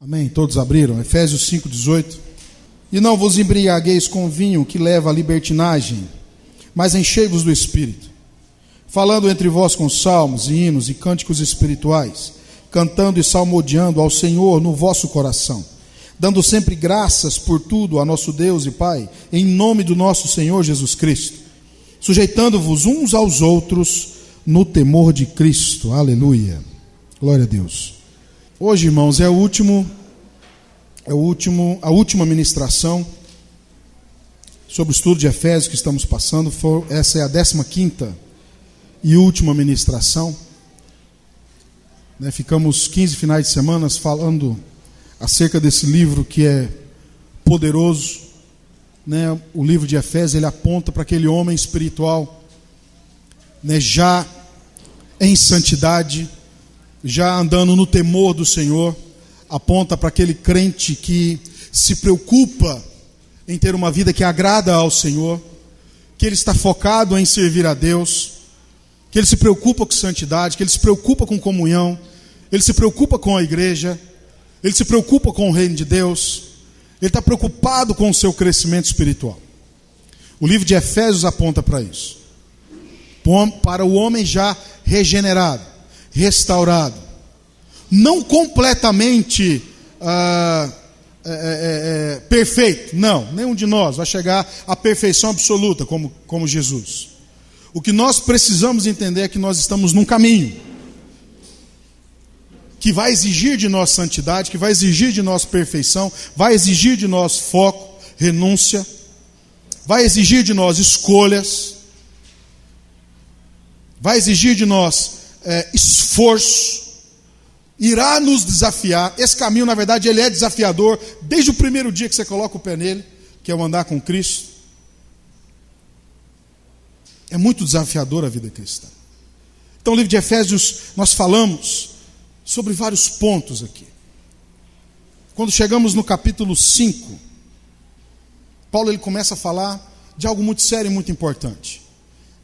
Amém? Todos abriram? Efésios 5,18. E não vos embriagueis com vinho que leva à libertinagem, mas enchei-vos do Espírito, falando entre vós com salmos e hinos e cânticos espirituais, cantando e salmodiando ao Senhor no vosso coração, dando sempre graças por tudo a nosso Deus e Pai, em nome do nosso Senhor Jesus Cristo, sujeitando-vos uns aos outros no temor de Cristo. Aleluia. Glória a Deus. Hoje, irmãos, a última ministração sobre o estudo de Efésios que estamos passando. Essa é a 15ª e última ministração. Ficamos 15 finais de semana falando acerca desse livro que é poderoso. O livro de Efésios, ele aponta para aquele homem espiritual, já em santidade, já andando no temor do Senhor. Aponta para aquele crente que se preocupa em ter uma vida que agrada ao Senhor, que ele está focado em servir a Deus, que ele se preocupa com santidade, que ele se preocupa com comunhão, ele se preocupa com a igreja, ele se preocupa com o reino de Deus, ele está preocupado com o seu crescimento espiritual. O livro de Efésios aponta para isso, para o homem já regenerado, restaurado, não completamente perfeito, não, nenhum de nós vai chegar à perfeição absoluta como Jesus. O que nós precisamos entender é que nós estamos num caminho que vai exigir de nós santidade, que vai exigir de nós perfeição, vai exigir de nós foco, renúncia, vai exigir de nós escolhas, vai exigir de nós esforço, irá nos desafiar. Esse caminho, na verdade, ele é desafiador desde o primeiro dia que você coloca o pé nele, que é o andar com Cristo. É muito desafiador a vida cristã. Então, o livro de Efésios, nós falamos sobre vários pontos aqui. Quando chegamos no capítulo 5, Paulo ele começa a falar de algo muito sério e muito importante.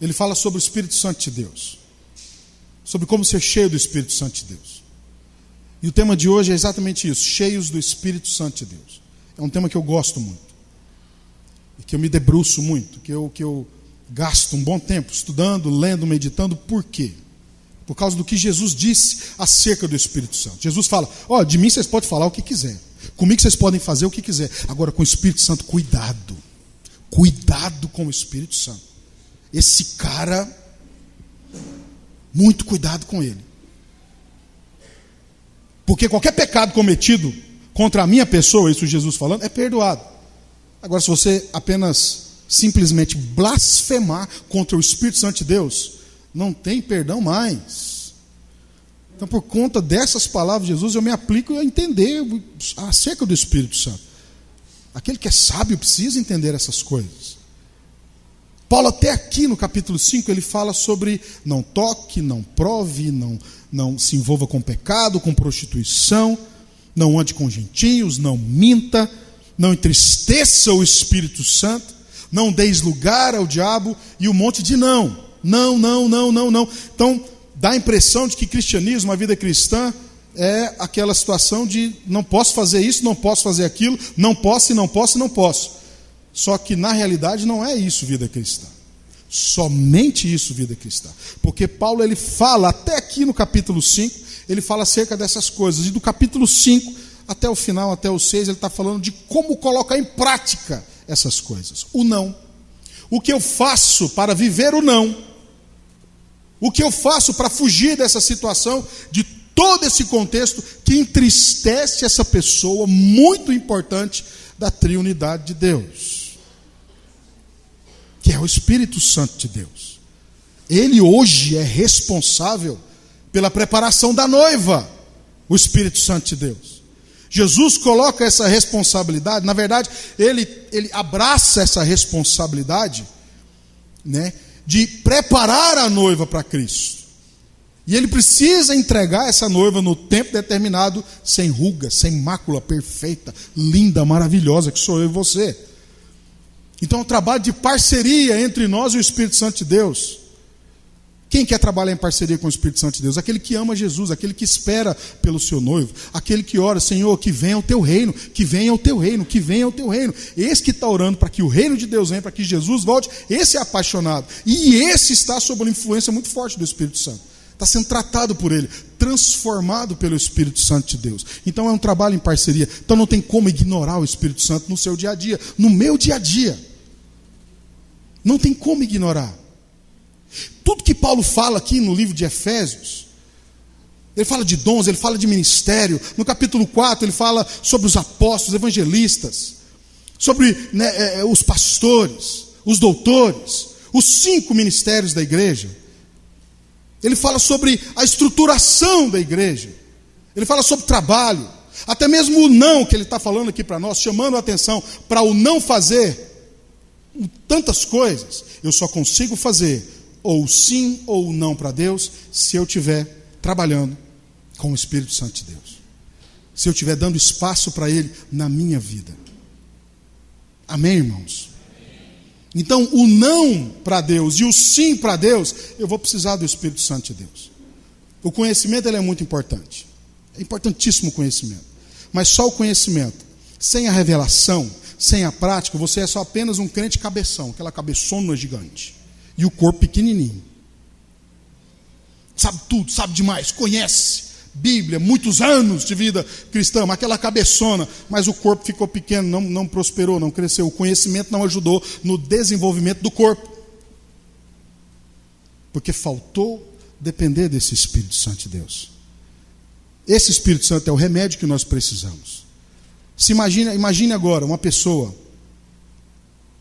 Ele fala sobre o Espírito Santo de Deus, sobre como ser cheio do Espírito Santo de Deus. E o tema de hoje é exatamente isso, cheios do Espírito Santo de Deus. É um tema que eu gosto muito, e que eu me debruço muito, que eu gasto um bom tempo estudando, lendo, meditando. Por quê? Por causa do que Jesus disse acerca do Espírito Santo. Jesus fala, de mim vocês podem falar o que quiser, comigo vocês podem fazer o que quiser, agora com o Espírito Santo, cuidado com o Espírito Santo. Esse cara, muito cuidado com ele. Porque qualquer pecado cometido contra a minha pessoa, isso Jesus falando, é perdoado. Agora, se você apenas simplesmente blasfemar contra o Espírito Santo de Deus, não tem perdão mais. Então, por conta dessas palavras de Jesus, eu me aplico a entender acerca do Espírito Santo. Aquele que é sábio precisa entender essas coisas. Paulo, até aqui no capítulo 5, ele fala sobre não toque, não prove, não se envolva com pecado, com prostituição, não ande com gentios, não minta, não entristeça o Espírito Santo, não deis lugar ao diabo, e um monte de não. Então, dá a impressão de que cristianismo, a vida cristã, é aquela situação de não posso fazer isso, não posso fazer aquilo, não posso e não posso e não posso. Só que na realidade não é isso vida cristã. Somente isso vida cristã. Porque Paulo ele fala, até aqui no capítulo 5, ele fala acerca dessas coisas. E do capítulo 5 até o final, até o 6, ele está falando de como colocar em prática essas coisas. O não. O que eu faço para viver o não. O que eu faço para fugir dessa situação, de todo esse contexto que entristece essa pessoa muito importante da triunidade de Deus, que é o Espírito Santo de Deus. Ele hoje é responsável pela preparação da noiva, o Espírito Santo de Deus. Jesus coloca essa responsabilidade, na verdade, ele abraça essa responsabilidade, de preparar a noiva para Cristo. E ele precisa entregar essa noiva no tempo determinado, sem ruga, sem mácula, perfeita, linda, maravilhosa, que sou eu e você. Então é um trabalho de parceria entre nós e o Espírito Santo de Deus, Quem quer trabalhar em parceria com o Espírito Santo de Deus? Aquele que ama Jesus, aquele que espera pelo seu noivo, aquele que ora, Senhor, que venha o teu reino, que venha o teu reino, que venha o teu reino. Esse que está orando para que o reino de Deus venha, para que Jesus volte, esse é apaixonado. E esse está sob uma influência muito forte do Espírito Santo. Está sendo tratado por ele, transformado pelo Espírito Santo de Deus. Então é um trabalho em parceria. Então não tem como ignorar o Espírito Santo no seu dia a dia, no meu dia a dia. Não tem como ignorar. Tudo que Paulo fala aqui no livro de Efésios, ele fala de dons, ele fala de ministério. No capítulo 4 ele fala sobre os apóstolos, evangelistas, sobre os pastores, os doutores, os 5 ministérios da igreja. Ele fala sobre a estruturação da igreja. Ele fala sobre trabalho. Até mesmo o não que ele está falando aqui para nós, chamando a atenção para o não fazer tantas coisas. Eu só consigo fazer ou sim ou não para Deus se eu estiver trabalhando com o Espírito Santo de Deus. Se eu estiver dando espaço para Ele na minha vida. Amém, irmãos? Então, o não para Deus e o sim para Deus, eu vou precisar do Espírito Santo de Deus. O conhecimento ele é muito importante. É importantíssimo o conhecimento. Mas só o conhecimento, sem a revelação, sem a prática, você é só apenas um crente cabeção, aquela cabeçona gigante. E o corpo pequenininho. Sabe tudo, sabe demais, conhece Bíblia, muitos anos de vida cristã, aquela cabeçona, mas o corpo ficou pequeno, não prosperou, não cresceu. O conhecimento não ajudou no desenvolvimento do corpo. Porque faltou depender desse Espírito Santo de Deus. Esse Espírito Santo é o remédio que nós precisamos. Imagine agora uma pessoa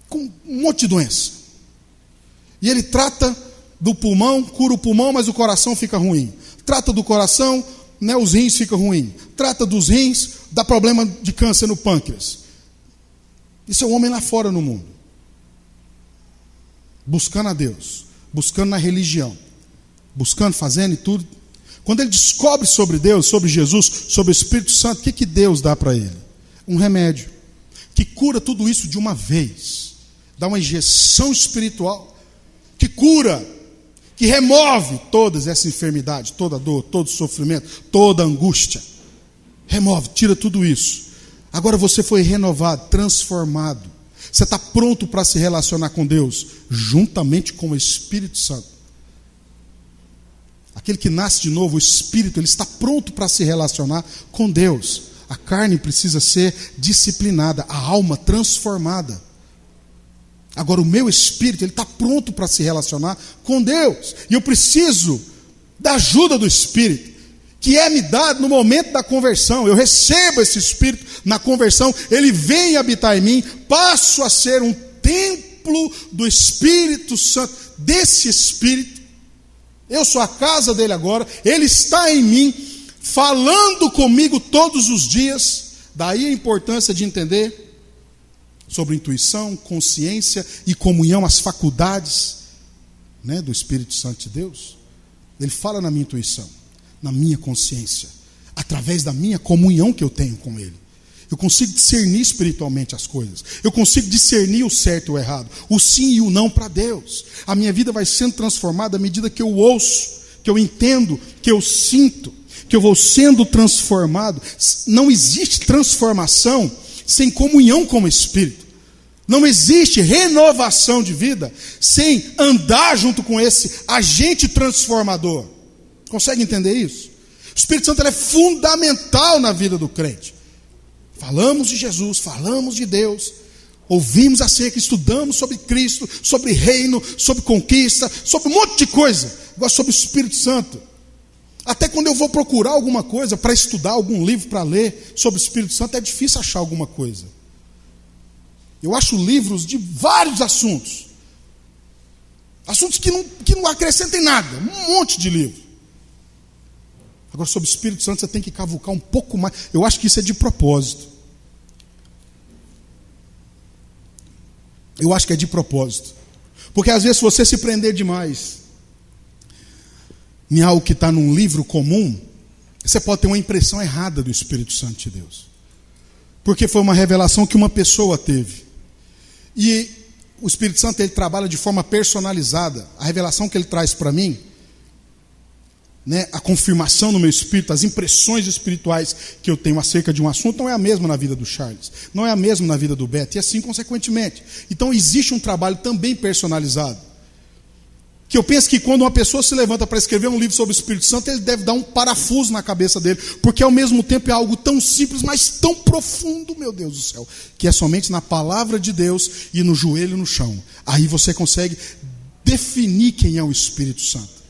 com um monte de doença. E ele trata do pulmão, cura o pulmão, mas o coração fica ruim. Trata do coração, os rins ficam ruins. Trata dos rins, dá problema de câncer no pâncreas. Isso é um homem lá fora no mundo. Buscando a Deus, buscando na religião, buscando, fazendo e tudo. Quando ele descobre sobre Deus, sobre Jesus, sobre o Espírito Santo, o que Deus dá para ele? Um remédio que cura tudo isso de uma vez. Dá uma injeção espiritual que cura, que remove todas essa enfermidade, toda dor, todo sofrimento, toda angústia. Remove, tira tudo isso. Agora você foi renovado, transformado. Você está pronto para se relacionar com Deus, juntamente com o Espírito Santo. Aquele que nasce de novo, o Espírito, ele está pronto para se relacionar com Deus. A carne precisa ser disciplinada, a alma transformada. Agora o meu espírito, ele está pronto para se relacionar com Deus. E eu preciso da ajuda do Espírito, que é me dado no momento da conversão. Eu recebo esse Espírito na conversão, ele vem habitar em mim, passo a ser um templo do Espírito Santo, desse Espírito. Eu sou a casa dele agora, ele está em mim, falando comigo todos os dias. Daí a importância de entender sobre intuição, consciência e comunhão, as faculdades do Espírito Santo de Deus. Ele fala na minha intuição, na minha consciência, através da minha comunhão que eu tenho com Ele. Eu consigo discernir espiritualmente as coisas. Eu consigo discernir o certo e o errado, o sim e o não para Deus. A minha vida vai sendo transformada à medida que eu ouço, que eu entendo, que eu sinto, que eu vou sendo transformado. Não existe transformação sem comunhão com o Espírito. Não existe renovação de vida sem andar junto com esse agente transformador. Consegue entender isso? O Espírito Santo ele é fundamental na vida do crente. Falamos de Jesus, falamos de Deus, ouvimos acerca, estudamos sobre Cristo, sobre reino, sobre conquista, sobre um monte de coisa. Agora sobre o Espírito Santo. Até quando eu vou procurar alguma coisa para estudar, algum livro para ler sobre o Espírito Santo, é difícil achar alguma coisa. Eu acho livros de vários assuntos. Assuntos que não acrescentem nada. Um monte de livro. Agora, sobre o Espírito Santo, você tem que cavucar um pouco mais. Eu acho que isso é de propósito. Eu acho que é de propósito. Porque às vezes, se você se prender demais em algo que está num livro comum, você pode ter uma impressão errada do Espírito Santo de Deus. Porque foi uma revelação que uma pessoa teve. E o Espírito Santo ele trabalha de forma personalizada. A revelação que ele traz para mim, né, a confirmação no meu espírito, as impressões espirituais que eu tenho acerca de um assunto não é a mesma na vida do Charles, não é a mesma na vida do Beto, e assim consequentemente. Então existe um trabalho também personalizado. Que eu penso que quando uma pessoa se levanta para escrever um livro sobre o Espírito Santo, ele deve dar um parafuso na cabeça dele, porque ao mesmo tempo é algo tão simples, mas tão profundo, meu Deus do céu, que é somente na palavra de Deus e no joelho no chão. Aí você consegue definir quem é o Espírito Santo.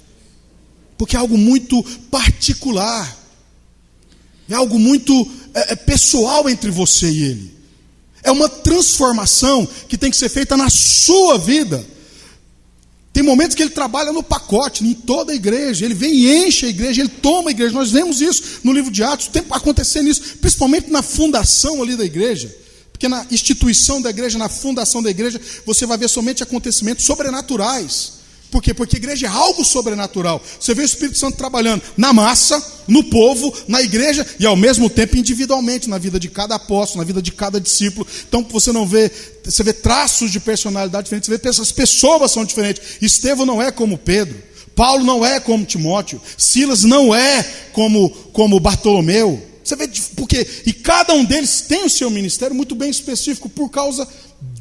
Porque é algo muito particular, é algo muito pessoal entre você e ele. É uma transformação que tem que ser feita na sua vida. Tem momentos que ele trabalha no pacote, em toda a igreja. Ele vem e enche a igreja, ele toma a igreja. Nós vemos isso no livro de Atos, o tempo acontecendo isso, principalmente na fundação ali da igreja. Porque na instituição da igreja, na fundação da igreja, você vai ver somente acontecimentos sobrenaturais. Por quê? Porque a igreja é algo sobrenatural. Você vê o Espírito Santo trabalhando na massa, no povo, na igreja e ao mesmo tempo individualmente, na vida de cada apóstolo, na vida de cada discípulo. Então você vê traços de personalidade diferentes, você vê as pessoas são diferentes. Estevão não é como Pedro, Paulo não é como Timóteo, Silas não é como Bartolomeu. Você vê porque e cada um deles tem o seu ministério muito bem específico por causa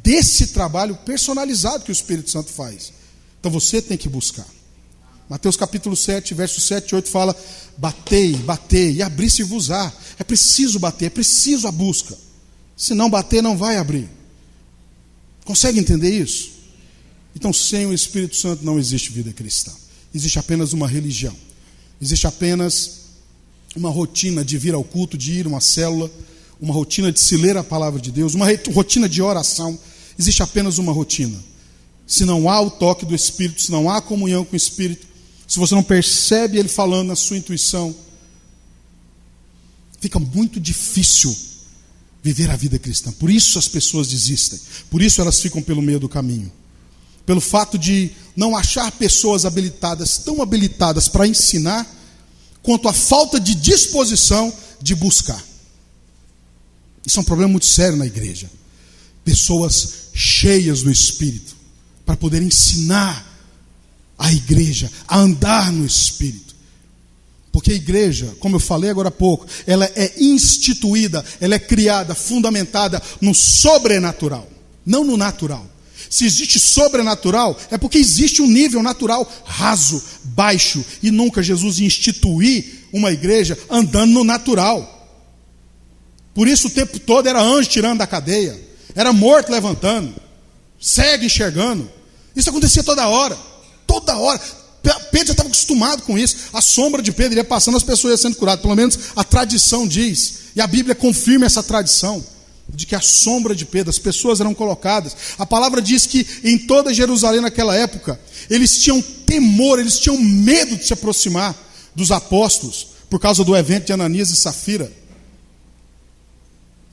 desse trabalho personalizado que o Espírito Santo faz. Então você tem que buscar. Mateus capítulo 7, versos 7 e 8 fala: batei, batei, e abrir-se-vos-á. É preciso bater, é preciso a busca. Se não bater, não vai abrir. Consegue entender isso? Então, sem o Espírito Santo não existe vida cristã. Existe apenas uma religião. Existe apenas uma rotina de vir ao culto, de ir a uma célula, uma rotina de se ler a palavra de Deus, uma rotina de oração. Existe apenas uma rotina. Se não há o toque do Espírito, se não há comunhão com o Espírito, se você não percebe Ele falando na sua intuição, fica muito difícil viver a vida cristã. Por isso as pessoas desistem, por isso elas ficam pelo meio do caminho. Pelo fato de não achar pessoas habilitadas, tão habilitadas para ensinar, quanto a falta de disposição de buscar. Isso é um problema muito sério na igreja. Pessoas cheias do Espírito, para poder ensinar a igreja a andar no Espírito. Porque a igreja, como eu falei agora há pouco, ela é instituída, ela é criada, fundamentada no sobrenatural, não no natural. Se existe sobrenatural, é porque existe um nível natural raso, baixo, e nunca Jesus ia instituir uma igreja andando no natural. Por isso o tempo todo era anjo tirando da cadeia, era morto levantando, cego enxergando. Isso acontecia toda hora. Toda hora. Pedro já estava acostumado com isso. A sombra de Pedro ia passando, as pessoas iam sendo curadas. Pelo menos a tradição diz. E a Bíblia confirma essa tradição. De que a sombra de Pedro, as pessoas eram colocadas. A palavra diz que em toda Jerusalém naquela época, eles tinham temor, eles tinham medo de se aproximar dos apóstolos. Por causa do evento de Ananias e Safira.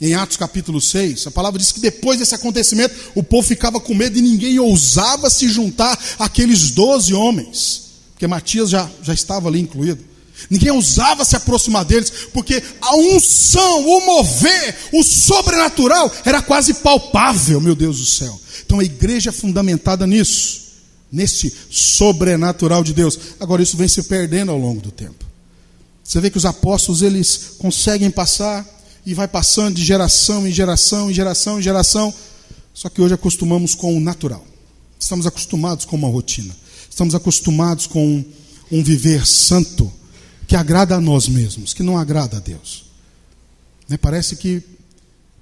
Em Atos capítulo 6, a palavra diz que depois desse acontecimento, o povo ficava com medo e ninguém ousava se juntar àqueles 12 homens. Porque Matias já estava ali incluído. Ninguém ousava se aproximar deles, porque a unção, o mover, o sobrenatural era quase palpável, meu Deus do céu. Então a igreja é fundamentada nisso, nesse sobrenatural de Deus. Agora isso vem se perdendo ao longo do tempo. Você vê que os apóstolos, eles conseguem passar e vai passando de geração em geração, em geração em geração. Só que hoje acostumamos com o natural. Estamos acostumados com uma rotina. Estamos acostumados com um viver santo que agrada a nós mesmos, que não agrada a Deus. Parece que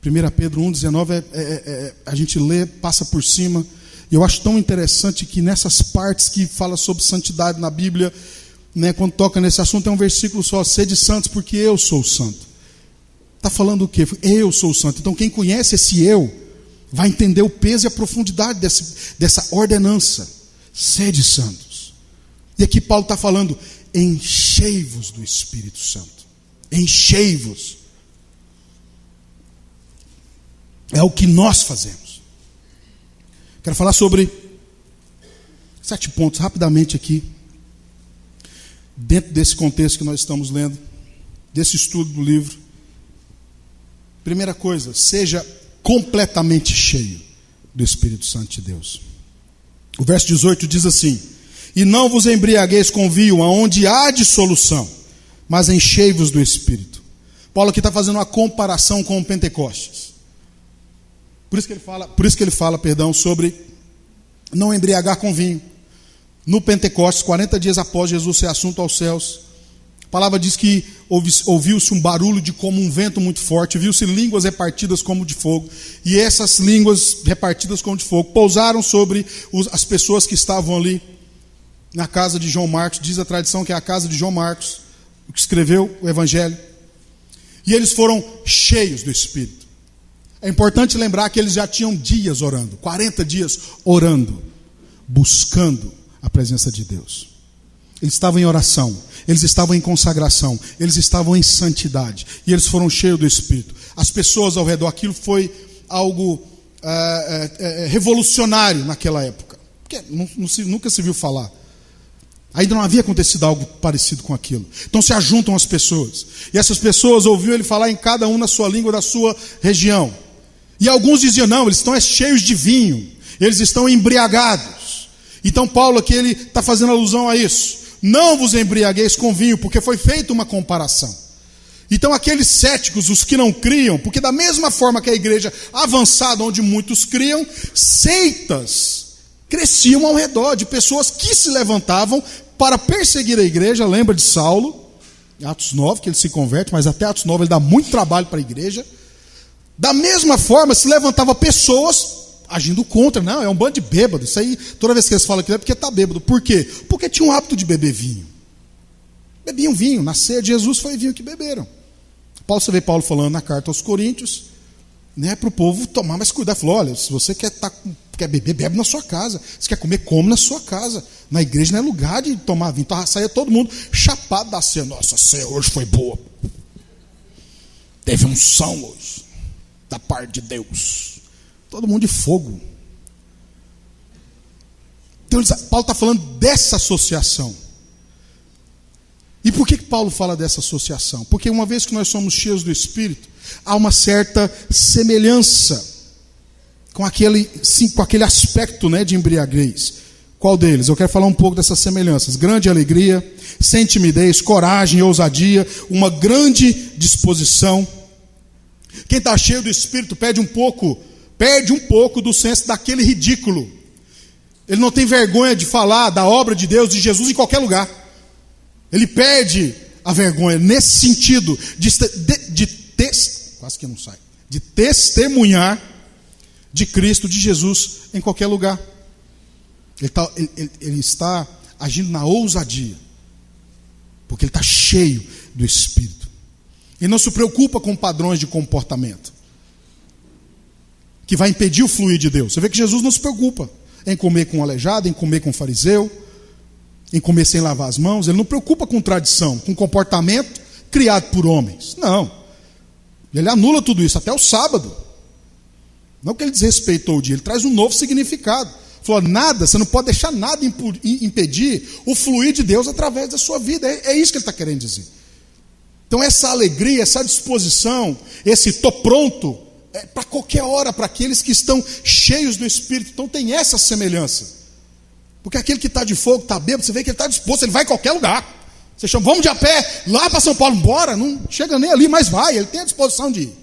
1 Pedro 1,19 a gente lê, passa por cima. E eu acho tão interessante que nessas partes que fala sobre santidade na Bíblia, quando toca nesse assunto, é um versículo só: sede santos porque eu sou santo. Está falando o quê? Eu sou santo. Então quem conhece esse eu vai entender o peso e a profundidade dessa ordenança. Sede santos. E aqui Paulo está falando: enchei-vos do Espírito Santo. Enchei-vos. É o que nós fazemos. Quero falar sobre 7 pontos rapidamente aqui, dentro desse contexto que nós estamos lendo, desse estudo do livro. Primeira coisa, seja completamente cheio do Espírito Santo de Deus. O verso 18 diz assim: E não vos embriagueis com vinho, aonde há dissolução, mas enchei-vos do Espírito. Paulo aqui está fazendo uma comparação com o Pentecostes. Por isso que ele fala, sobre não embriagar com vinho. No Pentecostes, 40 dias após Jesus ser assunto aos céus, a palavra diz que ouviu-se um barulho de como um vento muito forte, viu-se línguas repartidas como de fogo, e essas línguas repartidas como de fogo pousaram sobre as pessoas que estavam ali na casa de João Marcos. Diz a tradição que é a casa de João Marcos, que escreveu o Evangelho, e eles foram cheios do Espírito. É importante lembrar que eles já tinham dias orando, 40 dias orando, buscando a presença de Deus. Eles estavam em oração, eles estavam em consagração, eles estavam em santidade, e eles foram cheios do Espírito. As pessoas ao redor, aquilo foi algo revolucionário naquela época, porque nunca se viu falar. Ainda não havia acontecido algo parecido com aquilo. Então se ajuntam as pessoas, e essas pessoas ouviam ele falar em cada um na sua língua da sua região. E alguns diziam, não, eles estão cheios de vinho, eles estão embriagados. Então Paulo aqui ele está fazendo alusão a isso. Não vos embriagueis com vinho, porque foi feita uma comparação. Então aqueles céticos, os que não criam, porque da mesma forma que a igreja avançada, onde muitos criam, seitas cresciam ao redor de pessoas que se levantavam para perseguir a igreja. Lembra de Saulo, Atos 9, que ele se converte, mas até Atos 9 ele dá muito trabalho para a igreja. Da mesma forma se levantava pessoas agindo contra. Não, é um bando de bêbado. Isso aí, toda vez que eles falam que é porque está bêbado. Por quê? Porque tinha um hábito de beber vinho. Bebiam vinho, na ceia de Jesus foi vinho que beberam. Você vê Paulo falando na carta aos Coríntios, né, para o povo tomar mais cuidado. Falou, olha, se você quer beber, bebe na sua casa. Se quer comer, come na sua casa. Na igreja não é lugar de tomar vinho. Então saía todo mundo chapado da ceia. Nossa, a ceia hoje foi boa. Teve unção hoje, da parte de Deus. Todo mundo de fogo. Então Paulo está falando dessa associação. E por que Paulo fala dessa associação? Porque uma vez que nós somos cheios do Espírito, há uma certa semelhança com aquele aspecto, né, de embriaguez. Qual deles? Eu quero falar um pouco dessas semelhanças. Grande alegria, sem timidez, coragem, ousadia, uma grande disposição. Quem está cheio do Espírito perde um pouco do senso daquele ridículo. Ele não tem vergonha de falar da obra de Deus, de Jesus, em qualquer lugar. Ele perde a vergonha nesse sentido de testemunhar de Cristo, de Jesus, em qualquer lugar. Ele está agindo na ousadia, porque ele está cheio do Espírito. Ele não se preocupa com padrões de comportamento que vai impedir o fluir de Deus. Você vê que Jesus não se preocupa em comer com um aleijado, em comer com um fariseu, em comer sem lavar as mãos. Ele não preocupa com tradição, com comportamento criado por homens. Não. Ele anula tudo isso, até o sábado. Não que ele desrespeitou o dia, ele traz um novo significado. Falou, você não pode deixar nada impedir o fluir de Deus através da sua vida. É isso que ele está querendo dizer. Então essa alegria, essa disposição, esse estou pronto, é para qualquer hora, para aqueles que estão cheios do Espírito. Então tem essa semelhança. Porque aquele que está de fogo, está bêbado, você vê que ele está disposto, ele vai em qualquer lugar. Você chama, vamos de a pé, lá para São Paulo, embora, não chega nem ali, mas vai, ele tem a disposição de ir.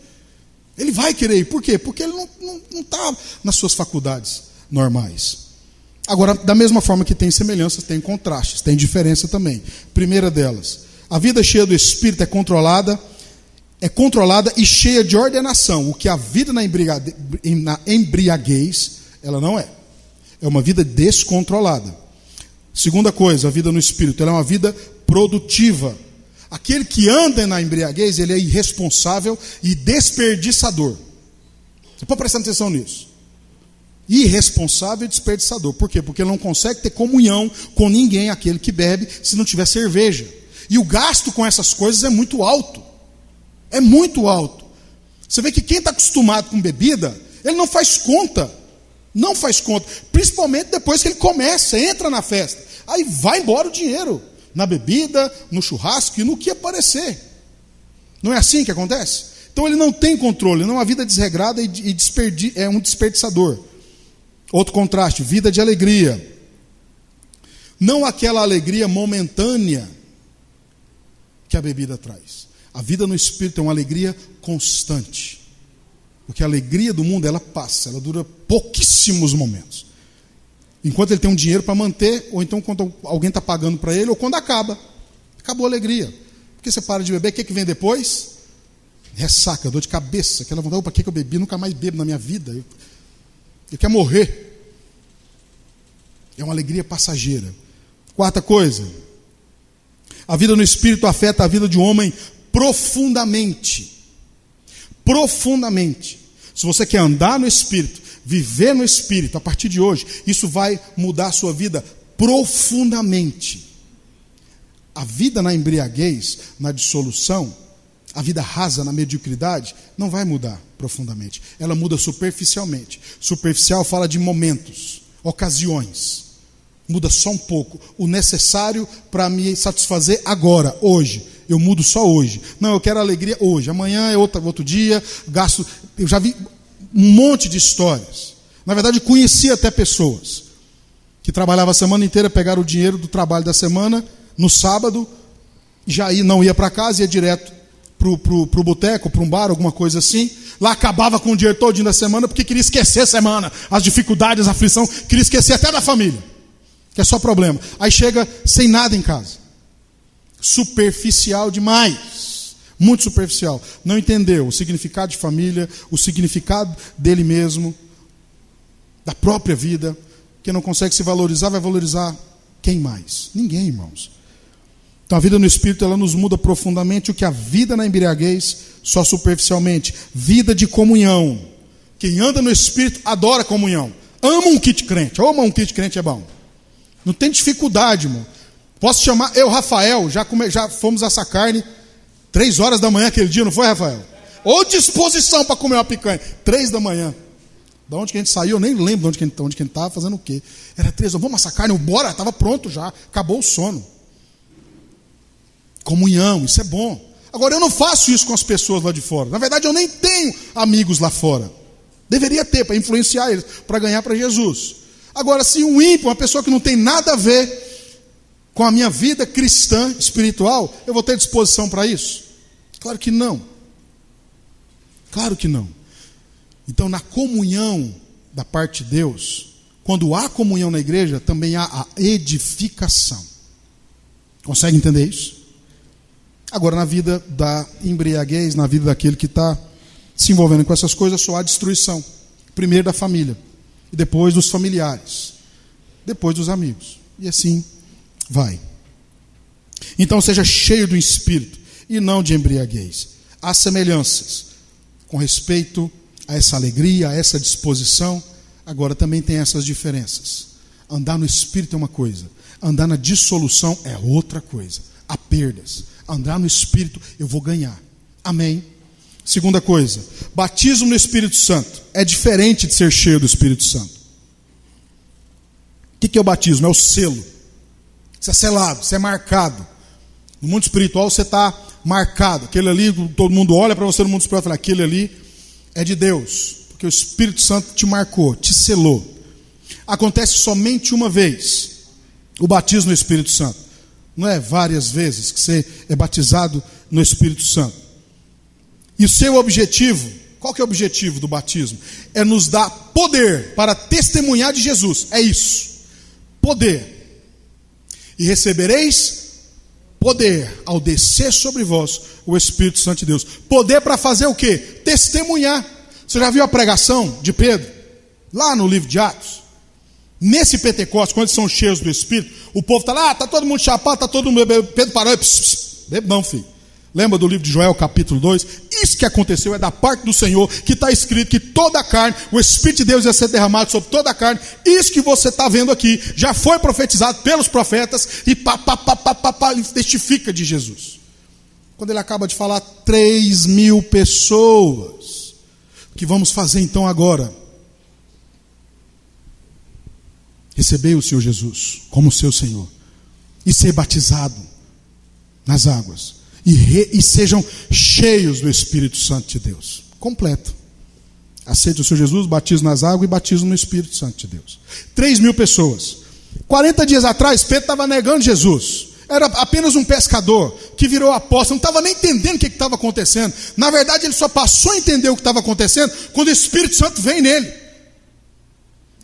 Ele vai querer ir, por quê? Porque ele não está nas suas faculdades normais. Agora, da mesma forma que tem semelhanças, tem contrastes, tem diferença também. Primeira delas, a vida cheia do Espírito é controlada e cheia de ordenação, o que a vida na embriaguez, ela não é. É uma vida descontrolada. Segunda coisa, a vida no Espírito, ela é uma vida produtiva. Aquele que anda na embriaguez, ele é irresponsável e desperdiçador. Você pode prestar atenção nisso. Irresponsável e desperdiçador. Por quê? Porque ele não consegue ter comunhão com ninguém, aquele que bebe, se não tiver cerveja. E o gasto com essas coisas é muito alto. É muito alto. Você vê que quem está acostumado com bebida, ele não faz conta. Não faz conta. Principalmente depois que ele começa, entra na festa. Aí vai embora o dinheiro. Na bebida, no churrasco e no que aparecer. Não é assim que acontece? Então ele não tem controle, não é uma vida desregrada e é um desperdiçador. Outro contraste, vida de alegria. Não aquela alegria momentânea que a bebida traz. A vida no Espírito é uma alegria constante. Porque a alegria do mundo, ela passa, ela dura pouquíssimos momentos. Enquanto ele tem um dinheiro para manter, ou então quando alguém está pagando para ele, ou quando acaba. Acabou a alegria. Porque você para de beber, o que vem depois? Ressaca, dor de cabeça, aquela vontade, para que eu bebi? Nunca mais bebo na minha vida. Eu quero morrer. É uma alegria passageira. Quarta coisa, a vida no Espírito afeta a vida de um homem profundamente. Profundamente. Se você quer andar no Espírito, viver no Espírito, a partir de hoje, isso vai mudar a sua vida profundamente. A vida na embriaguez, na dissolução, a vida rasa na mediocridade, não vai mudar profundamente. Ela muda superficialmente. Superficial fala de momentos, ocasiões. Muda só um pouco. O necessário para me satisfazer agora, hoje. Eu mudo só hoje. Não, eu quero alegria hoje. Amanhã é outro dia, gasto. Eu já vi um monte de histórias. Na verdade, conheci até pessoas que trabalhavam a semana inteira, pegaram o dinheiro do trabalho da semana, no sábado, já não ia para casa, ia direto para o boteco, para um bar, alguma coisa assim. Lá acabava com o dinheiro todinho da semana, porque queria esquecer a semana, as dificuldades, a aflição, queria esquecer até da família, que é só problema. Aí chega sem nada em casa. Superficial demais. Muito superficial. Não entendeu o significado de família, o significado dele mesmo, da própria vida. Quem não consegue se valorizar, vai valorizar quem mais? Ninguém, irmãos. Então a vida no Espírito, ela nos muda profundamente, o que a vida na embriaguez, só superficialmente. Vida de comunhão. Quem anda no Espírito adora comunhão. Ama um kit crente. Ama um kit crente é bom. Não tem dificuldade, irmão. Posso chamar, eu, Rafael, já fomos assar carne 3 horas da manhã aquele dia, não foi, Rafael? Ou disposição para comer uma picanha. 3 da manhã. Da onde que a gente saiu, eu nem lembro de onde que a gente estava fazendo o quê. Era 3 horas, vamos assar carne, bora, estava pronto já, acabou o sono. Comunhão, isso é bom. Agora, eu não faço isso com as pessoas lá de fora. Na verdade, eu nem tenho amigos lá fora. Deveria ter, para influenciar eles, para ganhar para Jesus. Agora, se um ímpio, uma pessoa que não tem nada a ver com a minha vida cristã, espiritual, eu vou ter disposição para isso? Claro que não. Claro que não. Então, na comunhão da parte de Deus, quando há comunhão na igreja, também há a edificação. Consegue entender isso? Agora, na vida da embriaguez, na vida daquele que está se envolvendo com essas coisas, só há destruição. Primeiro da família, e depois dos familiares, depois dos amigos. E assim vai. Então, seja cheio do Espírito e não de embriaguez. Há semelhanças com respeito a essa alegria, a essa disposição. Agora também tem essas diferenças. Andar no Espírito é uma coisa, andar na dissolução é outra coisa. Há perdas. Andar no Espírito, eu vou ganhar. Amém? Segunda coisa, batismo no Espírito Santo é diferente de ser cheio do Espírito Santo. O que é o batismo? É o selo. Você é selado, você é marcado. No mundo espiritual você está marcado. Aquele ali, todo mundo olha para você no mundo espiritual e fala, aquele ali é de Deus. Porque o Espírito Santo te marcou, te selou. Acontece somente uma vez o batismo no Espírito Santo. Não é várias vezes que você é batizado no Espírito Santo. E o seu objetivo, qual que é o objetivo do batismo? É nos dar poder para testemunhar de Jesus. É isso. Poder. E recebereis poder ao descer sobre vós o Espírito Santo de Deus. Poder para fazer o quê? Testemunhar. Você já viu a pregação de Pedro? Lá no livro de Atos. Nesse Pentecostes, quando eles são cheios do Espírito, o povo está lá, está todo mundo chapado, está todo mundo bebendo. Pedro parou e bebe não, filho. Lembra do livro de Joel, capítulo 2? Isso que aconteceu é da parte do Senhor, que está escrito que toda a carne, o Espírito de Deus ia ser derramado sobre toda a carne. Isso que você está vendo aqui, já foi profetizado pelos profetas, e testifica de Jesus. Quando ele acaba de falar, 3.000 pessoas. O que vamos fazer então agora? Receber o Senhor Jesus como seu Senhor e ser batizado nas águas e sejam cheios do Espírito Santo de Deus, completo. Aceite o Senhor Jesus, batismo nas águas e batismo no Espírito Santo de Deus. 3.000 pessoas. 40 dias atrás, Pedro estava negando Jesus. Era apenas um pescador que virou apóstolo, não estava nem entendendo o que estava acontecendo. Na verdade, ele só passou a entender o que estava acontecendo quando o Espírito Santo vem nele.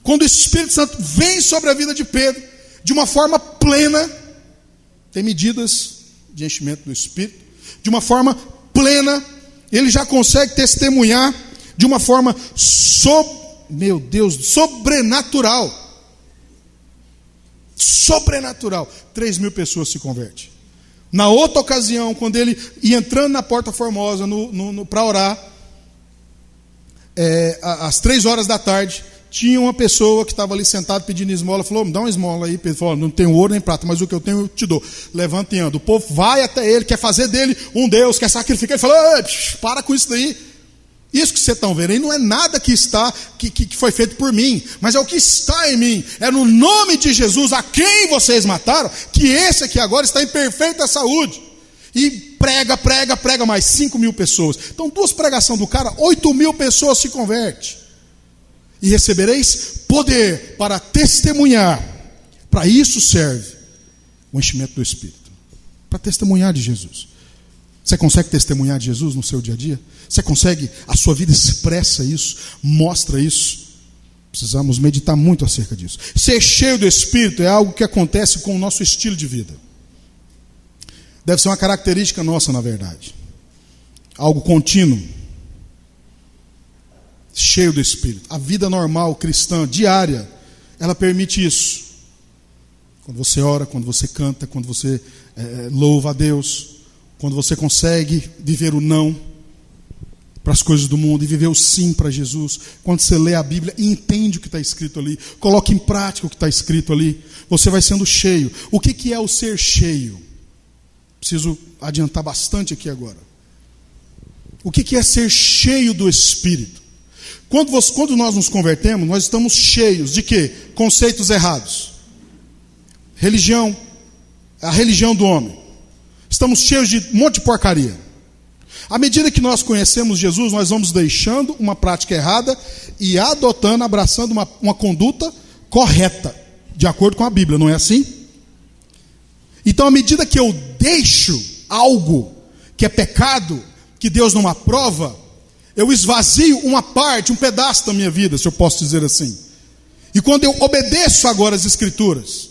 Quando o Espírito Santo vem sobre a vida de Pedro, de uma forma plena, tem medidas de enchimento do Espírito, de uma forma plena, ele já consegue testemunhar de uma forma sobrenatural. Sobrenatural. 3.000 pessoas se convertem. Na outra ocasião, quando ele ia entrando na Porta Formosa para orar, às 3 horas da tarde, tinha uma pessoa que estava ali sentada pedindo esmola. Falou: me dá uma esmola aí. Pedro falou: não tenho ouro nem prata, mas o que eu tenho eu te dou. Levanta e anda. O povo vai até ele, quer fazer dele um Deus, quer sacrificar. Ele falou: para com isso daí. Isso que vocês estão vendo aí não é nada que foi feito por mim, mas é o que está em mim. É no nome de Jesus, a quem vocês mataram, que esse aqui agora está em perfeita saúde. E prega mais 5.000 pessoas. Então 2 pregações do cara, 8.000 pessoas se convertem. E recebereis poder para testemunhar. Para isso serve o enchimento do Espírito. Para testemunhar de Jesus. Você consegue testemunhar de Jesus no seu dia a dia? Você consegue? A sua vida expressa isso, mostra isso. Precisamos meditar muito acerca disso. Ser cheio do Espírito é algo que acontece com o nosso estilo de vida. Deve ser uma característica nossa, na verdade. Algo contínuo. Cheio do Espírito. A vida normal, cristã, diária, ela permite isso. Quando você ora, quando você canta, quando você louva a Deus, quando você consegue viver o não para as coisas do mundo e viver o sim para Jesus, quando você lê a Bíblia e entende o que está escrito ali, coloca em prática o que está escrito ali, você vai sendo cheio. O que é o ser cheio? Preciso adiantar bastante aqui agora. O que é ser cheio do Espírito? Quando nós nos convertemos, nós estamos cheios de quê? Conceitos errados. Religião, a religião do homem. Estamos cheios de um monte de porcaria. À medida que nós conhecemos Jesus, nós vamos deixando uma prática errada e adotando, abraçando uma conduta correta, de acordo com a Bíblia, não é assim? Então, à medida que eu deixo algo que é pecado, que Deus não aprova, eu esvazio uma parte, um pedaço da minha vida, se eu posso dizer assim. E quando eu obedeço agora as Escrituras,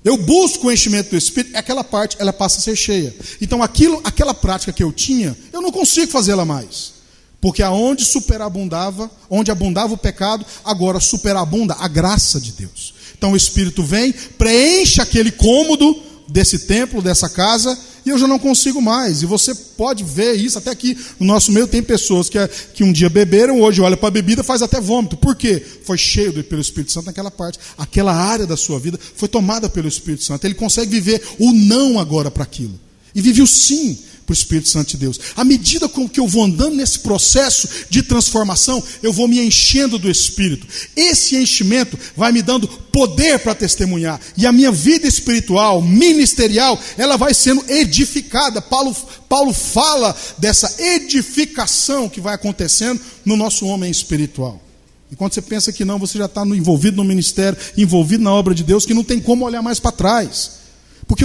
eu busco o enchimento do Espírito, aquela parte, ela passa a ser cheia. Então aquela prática que eu tinha, eu não consigo fazê-la mais. Porque aonde superabundava, onde abundava o pecado, agora superabunda a graça de Deus. Então o Espírito vem, preenche aquele cômodo desse templo, dessa casa, e eu já não consigo mais. E você pode ver isso, até aqui no nosso meio tem pessoas que um dia beberam, hoje olha para a bebida e faz até vômito. Por quê? Foi cheio pelo Espírito Santo naquela parte. Aquela área da sua vida foi tomada pelo Espírito Santo. Ele consegue viver o não agora para aquilo. E vive o sim para o Espírito Santo de Deus. À medida com que eu vou andando nesse processo de transformação, eu vou me enchendo do Espírito. Esse enchimento vai me dando poder para testemunhar. E a minha vida espiritual, ministerial, ela vai sendo edificada. Paulo fala dessa edificação que vai acontecendo no nosso homem espiritual. E quando você pensa que não, você já está envolvido no ministério, envolvido na obra de Deus, que não tem como olhar mais para trás. Por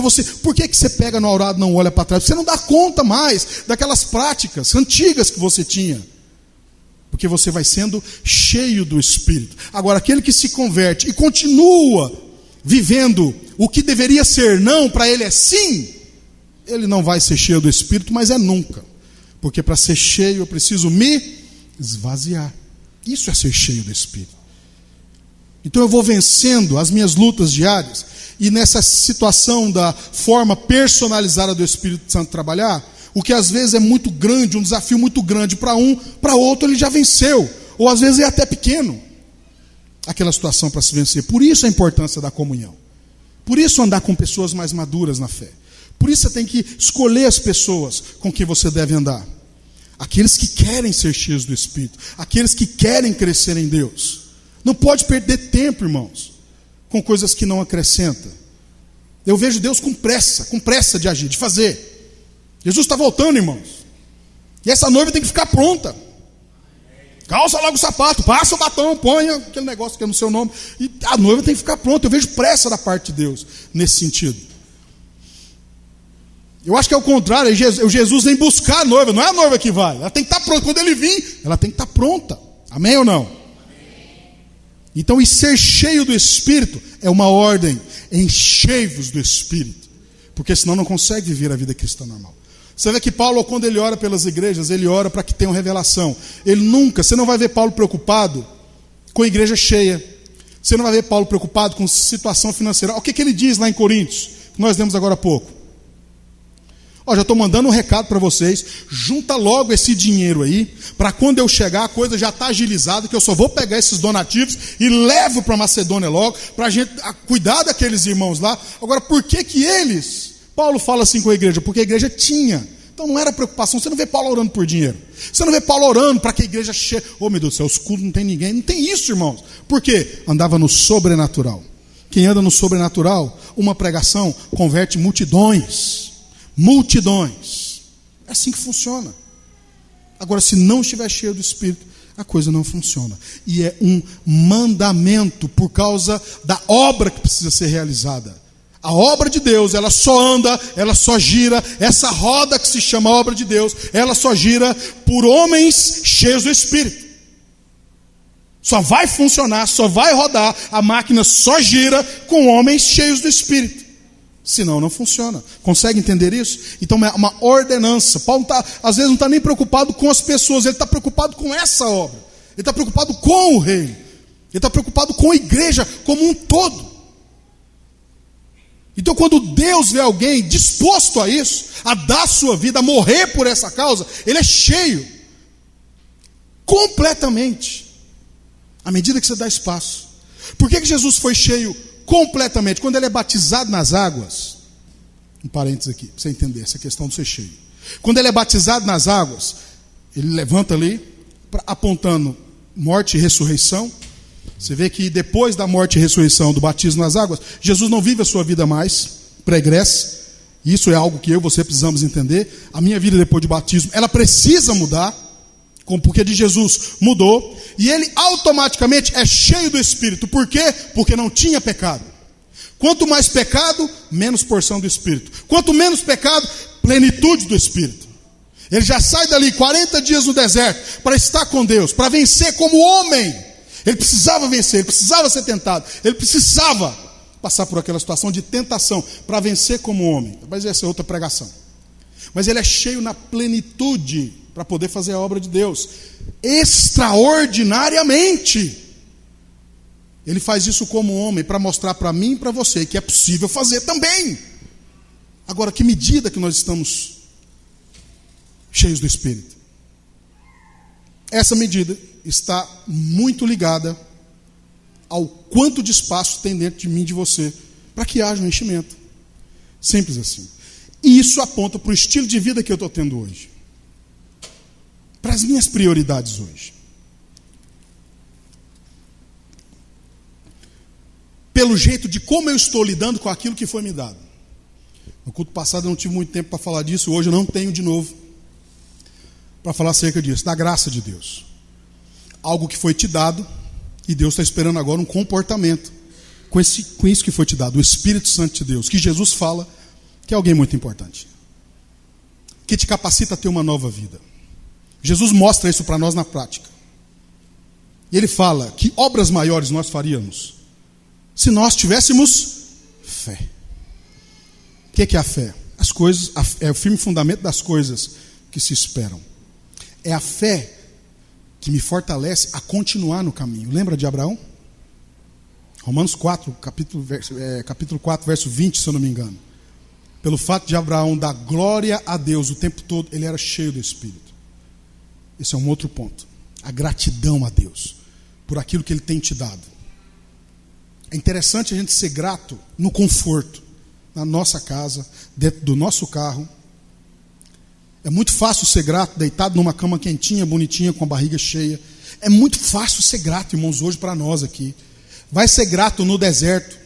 que você pega no orado e não olha para trás? Você não dá conta mais daquelas práticas antigas que você tinha. Porque você vai sendo cheio do Espírito. Agora, aquele que se converte e continua vivendo o que deveria ser não, para ele é sim, ele não vai ser cheio do Espírito, mas é nunca. Porque para ser cheio eu preciso me esvaziar. Isso é ser cheio do Espírito. Então eu vou vencendo as minhas lutas diárias. E nessa situação da forma personalizada do Espírito Santo trabalhar, o que às vezes é muito grande, um desafio muito grande para um, para outro ele já venceu. Ou às vezes é até pequeno aquela situação para se vencer. Por isso a importância da comunhão. Por isso andar com pessoas mais maduras na fé. Por isso você tem que escolher as pessoas com quem você deve andar. Aqueles que querem ser cheios do Espírito. Aqueles que querem crescer em Deus. Não pode perder tempo, irmãos, com coisas que não acrescentam. Eu vejo Deus com pressa de agir, de fazer. Jesus está voltando, irmãos. E essa noiva tem que ficar pronta. Calça logo o sapato, passa o batom, ponha aquele negócio que é no seu nome. E a noiva tem que ficar pronta. Eu vejo pressa da parte de Deus nesse sentido. Eu acho que é o contrário. Jesus vem buscar a noiva, não é a noiva que vai. Ela tem que estar pronta. Quando ele vir, ela tem que estar pronta. Amém ou não? Amém. Então, e ser cheio do Espírito é uma ordem. Enchei-vos do Espírito. Porque senão não consegue viver a vida cristã normal. Você vê que Paulo, quando ele ora pelas igrejas, ele ora para que tenham revelação. Você não vai ver Paulo preocupado com a igreja cheia. Você não vai ver Paulo preocupado com situação financeira. O que ele diz lá em Coríntios, que nós lemos agora há pouco? Já estou mandando um recado para vocês. Junta logo esse dinheiro aí, para quando eu chegar a coisa já está agilizada, que eu só vou pegar esses donativos e levo para Macedônia logo, para a gente cuidar daqueles irmãos lá. Agora, por que eles... Paulo fala assim com a igreja, porque a igreja tinha. Então não era preocupação. Você não vê Paulo orando por dinheiro. Você não vê Paulo orando para que a igreja chegue. Oh, meu Deus do céu, os cultos não tem ninguém. Não tem isso, irmãos. Por quê? Andava no sobrenatural. Quem anda no sobrenatural, uma pregação converte multidões. Multidões. É assim que funciona. Agora, se não estiver cheio do Espírito, a coisa não funciona. E é um mandamento por causa da obra que precisa ser realizada. A obra de Deus, ela só anda, ela só gira, essa roda que se chama obra de Deus, ela só gira por homens cheios do Espírito. Só vai funcionar, só vai rodar, a máquina só gira com homens cheios do Espírito. Senão não funciona. Consegue entender isso? Então é uma ordenança. Paulo às vezes não está nem preocupado com as pessoas, ele está preocupado com essa obra. Ele está preocupado com o reino. Ele está preocupado com a igreja como um todo. Então, quando Deus vê alguém disposto a isso, a dar sua vida, a morrer por essa causa, ele é cheio. Completamente. À medida que você dá espaço. Por que Jesus foi cheio completamente? Quando ele é batizado nas águas, um parênteses aqui, para você entender essa questão de ser cheio. Quando ele é batizado nas águas, ele levanta ali, apontando morte e ressurreição. Você vê que depois da morte e ressurreição, do batismo nas águas, Jesus não vive a sua vida mais pregressa. Isso é algo que eu e você precisamos entender. A minha vida depois do batismo, ela precisa mudar, porque de Jesus mudou. E ele automaticamente é cheio do Espírito. Por quê? Porque não tinha pecado. Quanto mais pecado, menos porção do Espírito. Quanto menos pecado, plenitude do Espírito. Ele já sai dali 40 dias no deserto para estar com Deus, para vencer como homem. Ele precisava vencer, ele precisava ser tentado, ele precisava passar por aquela situação de tentação para vencer como homem. Mas essa é outra pregação. Mas ele é cheio na plenitude para poder fazer a obra de Deus extraordinariamente. Ele faz isso como homem para mostrar para mim e para você que é possível fazer também. Agora, que medida que nós estamos cheios do Espírito? Essa medida está muito ligada ao quanto de espaço tem dentro de mim e de você para que haja um enchimento. Simples assim. E isso aponta para o estilo de vida que eu estou tendo hoje. Para as minhas prioridades hoje. Pelo jeito de como eu estou lidando com aquilo que foi me dado. No culto passado eu não tive muito tempo para falar disso, hoje eu não tenho de novo para falar acerca disso, da graça de Deus. Algo que foi te dado, e Deus está esperando agora um comportamento com isso que foi te dado, o Espírito Santo de Deus, que Jesus fala que é alguém muito importante, que te capacita a ter uma nova vida. Jesus mostra isso para nós na prática. E ele fala que obras maiores nós faríamos se nós tivéssemos fé. O que é a fé? As coisas, é o firme fundamento das coisas que se esperam. É a fé que me fortalece a continuar no caminho. Lembra de Abraão? Romanos 4, capítulo 4, verso 20, se eu não me engano. Pelo fato de Abraão dar glória a Deus o tempo todo, ele era cheio do Espírito. Esse é um outro ponto. A gratidão a Deus por aquilo que Ele tem te dado. É interessante a gente ser grato no conforto, na nossa casa, dentro do nosso carro. É muito fácil ser grato, deitado numa cama quentinha, bonitinha, com a barriga cheia. É muito fácil ser grato, irmãos, hoje para nós aqui. Vai ser grato no deserto,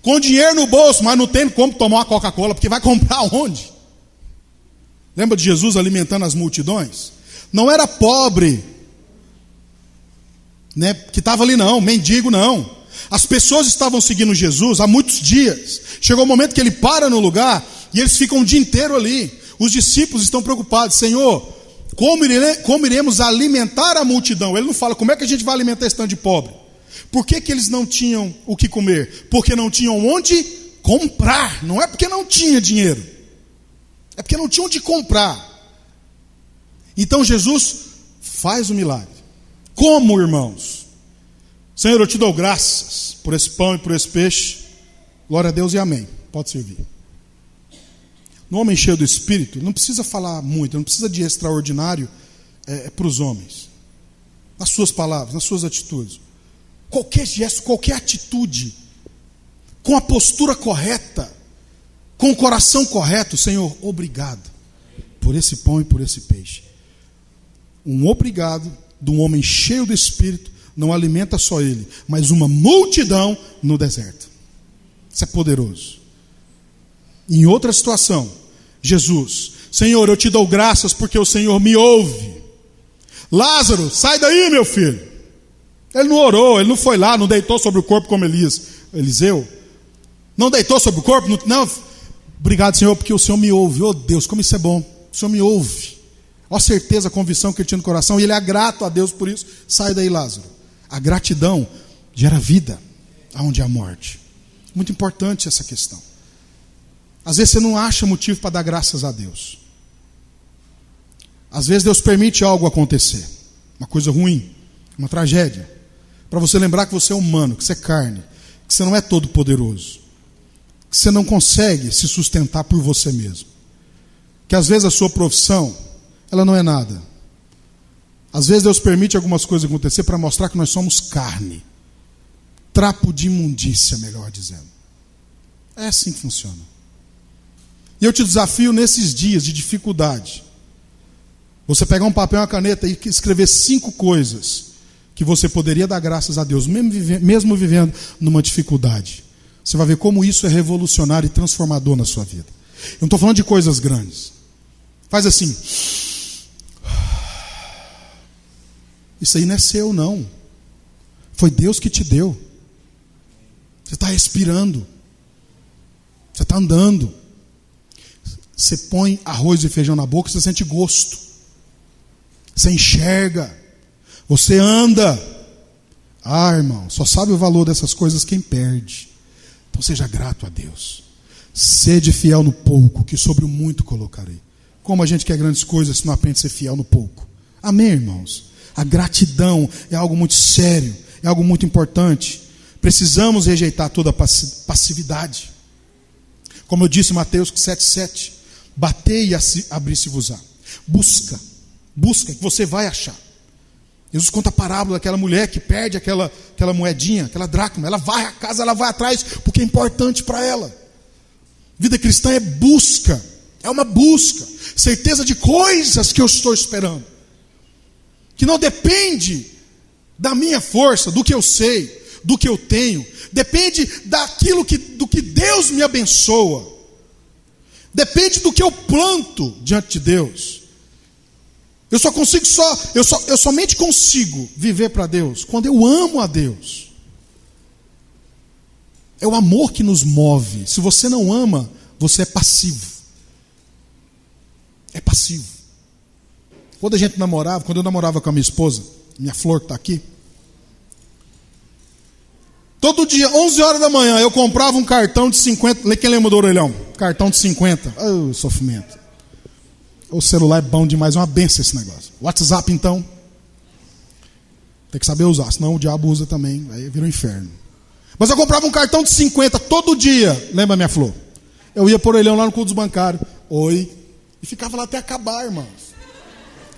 com dinheiro no bolso, mas não tem como tomar uma Coca-Cola, porque vai comprar onde? Lembra de Jesus alimentando as multidões? Não era pobre né, que estava ali não, mendigo não. As pessoas estavam seguindo Jesus há muitos dias. Chegou o momento que ele para no lugar e eles ficam o dia inteiro ali. Os discípulos estão preocupados. Senhor, como iremos alimentar a multidão? Ele não fala como é que a gente vai alimentar esse tanto de pobre. Por que eles não tinham o que comer? Porque não tinham onde comprar. Não é porque não tinha dinheiro. É porque não tinham onde comprar. Então Jesus faz o milagre. Como, irmãos? Senhor, eu te dou graças por esse pão e por esse peixe. Glória a Deus e amém. Pode servir. No homem cheio do Espírito, não precisa falar muito, não precisa de extraordinário para os homens. Nas suas palavras, nas suas atitudes. Qualquer gesto, qualquer atitude, com a postura correta, com o coração correto. Senhor, obrigado por esse pão e por esse peixe. Um obrigado de um homem cheio do Espírito não alimenta só ele, mas uma multidão no deserto. Isso é poderoso. Em outra situação, Jesus, Senhor, eu te dou graças porque o Senhor me ouve. Lázaro, sai daí, meu filho. Ele não orou, ele não foi lá, não deitou sobre o corpo como Eliseu. Não deitou sobre o corpo, não. Obrigado, Senhor, porque o Senhor me ouve. Oh Deus, como isso é bom. O Senhor me ouve. Olha a certeza, a convicção que ele tinha no coração. E ele é grato a Deus por isso. Sai daí, Lázaro. A gratidão gera vida aonde há morte. Muito importante essa questão. Às vezes você não acha motivo para dar graças a Deus. Às vezes Deus permite algo acontecer. Uma coisa ruim, uma tragédia. Para você lembrar que você é humano, que você é carne. Que você não é todo poderoso. Que você não consegue se sustentar por você mesmo. Que às vezes a sua profissão, ela não é nada. Às vezes Deus permite algumas coisas acontecer para mostrar que nós somos carne. Trapo de imundícia, melhor dizendo. É assim que funciona. E eu te desafio nesses dias de dificuldade. Você pegar um papel e uma caneta e escrever 5 coisas que você poderia dar graças a Deus, mesmo vivendo numa dificuldade. Você vai ver como isso é revolucionário e transformador na sua vida. Eu não estou falando de coisas grandes. Faz assim. Isso aí não é seu, não. Foi Deus que te deu. Você está respirando. Você está andando. Você põe arroz e feijão na boca, você sente gosto. Você enxerga. Você anda. Ah, irmão, só sabe o valor dessas coisas quem perde. Então seja grato a Deus. Sede fiel no pouco, que sobre o muito colocarei. Como a gente quer grandes coisas se não aprende a ser fiel no pouco. Amém, irmãos? A gratidão é algo muito sério, é algo muito importante. Precisamos rejeitar toda passividade. Como eu disse em Mateus 7,7, batei e abrir-se-vos-á. Busca, que você vai achar. Jesus conta a parábola daquela mulher que perde aquela moedinha, aquela dracma. Ela vai à casa, ela vai atrás, porque é importante para ela. Vida cristã é busca, é uma busca. Certeza de coisas que eu estou esperando. Que não depende da minha força, do que eu sei, do que eu tenho. Depende do que Deus me abençoa. Depende do que eu planto diante de Deus. Eu somente consigo viver para Deus quando eu amo a Deus. É o amor que nos move. Se você não ama, você é passivo. É passivo. Quando eu namorava com a minha esposa, minha Flor que está aqui, todo dia, 11 horas da manhã, eu comprava um cartão de 50. Quem lembra do orelhão? Cartão de 50. Oh, sofrimento. O celular é bom demais, é uma benção esse negócio. WhatsApp, então, tem que saber usar, senão o diabo usa também, aí vira um inferno. Mas eu comprava um cartão de 50 todo dia. Lembra, minha Flor? Eu ia por orelhão lá no culto dos bancários. Oi. E ficava lá até acabar, irmãos.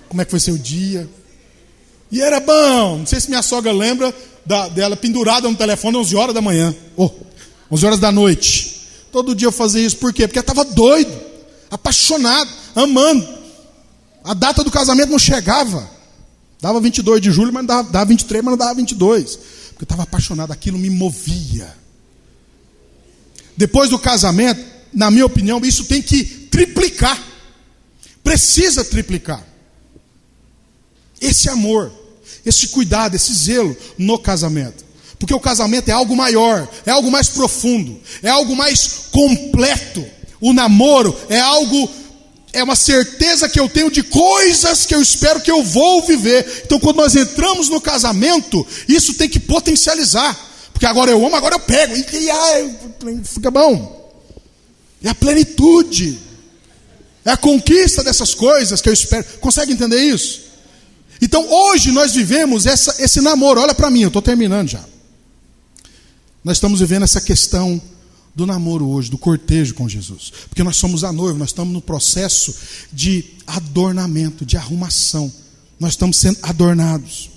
Como é que foi seu dia? E era bom. Não sei se minha sogra lembra dela pendurada no telefone 11 horas da manhã. 11 horas da noite. Todo dia eu fazia isso. Por quê? Porque eu estava doido, apaixonado, amando. A data do casamento não chegava. Dava 22 de julho, mas dava 23, mas não dava 22. Porque eu estava apaixonado. Aquilo me movia. Depois do casamento, na minha opinião, isso tem que triplicar. Precisa triplicar. Esse amor esse cuidado, esse zelo no casamento. Porque o casamento é algo maior, é algo mais profundo, é algo mais completo. O namoro é uma certeza que eu tenho de coisas que eu espero que eu vou viver. Então quando nós entramos no casamento, isso tem que potencializar. Porque agora eu amo, agora eu pego. E fica bom. É a plenitude. É a conquista dessas coisas que eu espero. Consegue entender isso? Então hoje nós vivemos esse namoro. Olha para mim, eu estou terminando já. Nós estamos vivendo essa questão do namoro hoje, do cortejo com Jesus. Porque nós somos a noiva, nós estamos no processo de adornamento, de arrumação. Nós estamos sendo adornados.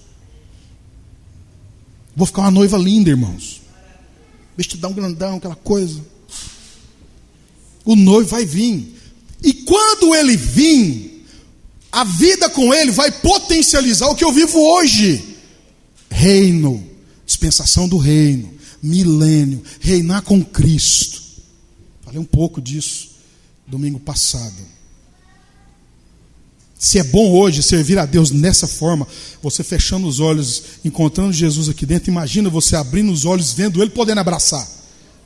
Vou ficar uma noiva linda, irmãos. Vestidão grandão, aquela coisa. O noivo vai vir. E quando ele vir, a vida com ele vai potencializar o que eu vivo hoje. Reino, dispensação do reino. Milênio, reinar com Cristo. Falei um pouco disso domingo passado. Se é bom hoje servir a Deus nessa forma, você fechando os olhos, encontrando Jesus aqui dentro, imagina você abrindo os olhos, vendo Ele, podendo abraçar.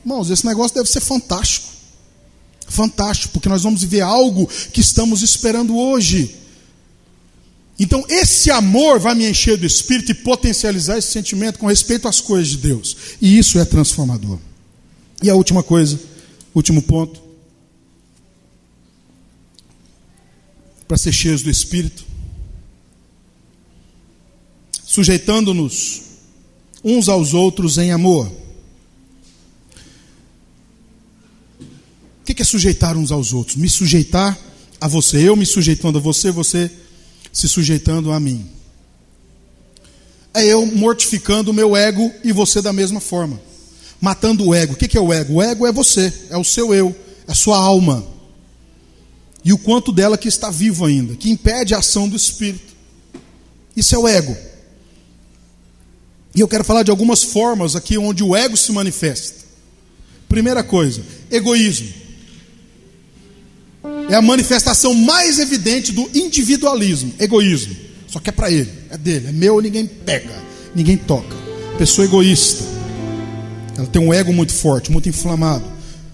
Irmãos, esse negócio deve ser fantástico. Fantástico, porque nós vamos viver algo que estamos esperando hoje. Então esse amor vai me encher do Espírito e potencializar esse sentimento com respeito às coisas de Deus. E isso é transformador. E a última coisa, último ponto, para ser cheios do Espírito, sujeitando-nos uns aos outros em amor. O que é sujeitar uns aos outros? Me sujeitar a você, eu me sujeitando a você, você se sujeitando a mim. É eu mortificando o meu ego e você da mesma forma. Matando o ego. O que é o ego? O ego é você, é o seu eu, é a sua alma. E o quanto dela que está vivo ainda, que impede a ação do Espírito. Isso é o ego. E eu quero falar de algumas formas aqui onde o ego se manifesta. Primeira coisa, egoísmo. É a manifestação mais evidente do individualismo, egoísmo. Só que é para ele, é dele, é meu, ninguém pega, ninguém toca. Pessoa egoísta. Ela tem um ego muito forte, muito inflamado.